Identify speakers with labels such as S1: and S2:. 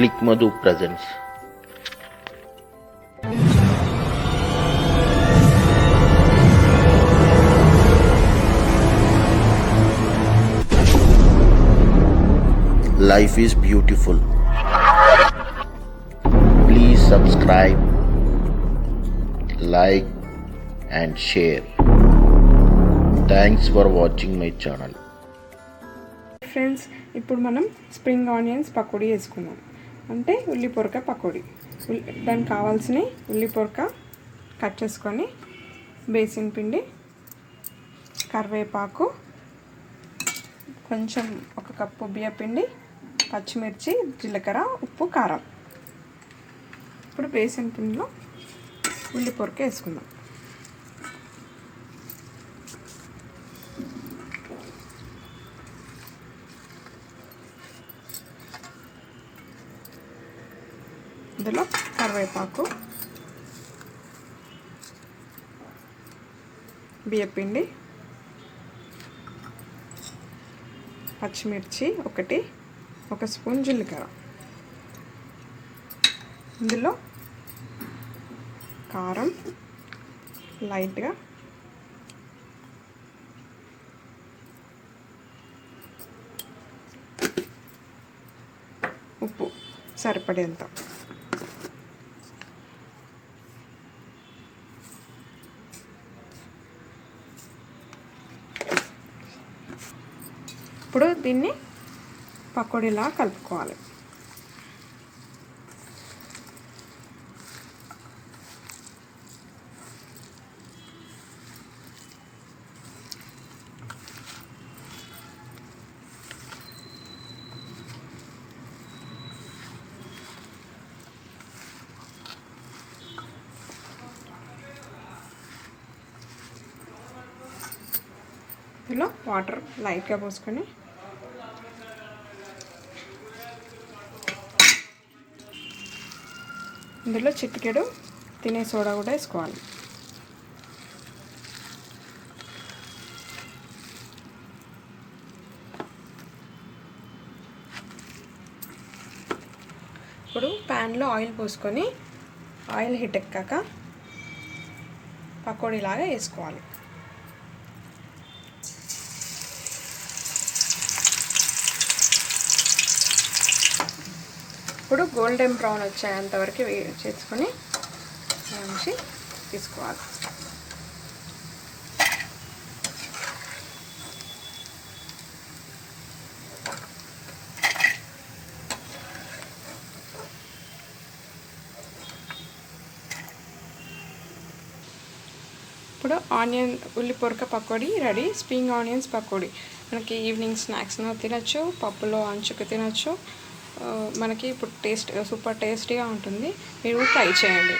S1: Click Madhu presents. Life is beautiful. Please subscribe, like and share. Thanks for watching my channel.
S2: Friends, ఇప్పుడు మనం spring onions pakodi వేసుకుందాం. అంటే ఉల్లి పొరక పకోడీ. దానికి కావాల్సిన ఉల్లి పొరక కట్ చేసుకొని, బేసిన్ పిండి, కరివేపాకు, కొంచెం 1 కప్పు బియ్యపిండి, పచ్చిమిర్చి, జీలకర్ర, ఉప్పు, కారం. ఇప్పుడు బేసిన్ పిండిలో ఉల్లి పొరక వేసుకుందాం. ఇందులో కరివేపాకు, బియ్యపిండి, పచ్చిమిర్చి 1 స్పూన్, జీలకర్ర, ఇందులో కారం లైట్గా, ఉప్పు సరిపడేంత. ఇప్పుడు దీన్ని పకోడీలా కలుపుకోవాలి. ఇందులో వాటర్ లైట్గా పోసుకొని ఇందులో చిటికెడు తినే సోడా కూడా వేసుకోవాలి. ఇప్పుడు ప్యాన్లో ఆయిల్ పోసుకొని, ఆయిల్ హీట్ ఎక్కాక పకోడీలాగా వేసుకోవాలి. ఇప్పుడు గోల్డెన్ బ్రౌన్ వచ్చేంతవరకు చేసుకొని వేయించి తీసుకోవాలి. ఇప్పుడు ఆనియన్ ఉల్లి పొరక pakodi ready. Spring onions pakodi మనకి ఈవినింగ్ స్నాక్స్ను తినచ్చు, పప్పులో అంచుకు తినచ్చు. మనకి ఇప్పుడు సూపర్ టేస్టీగా ఉంటుంది. మీరు ట్రై చేయండి.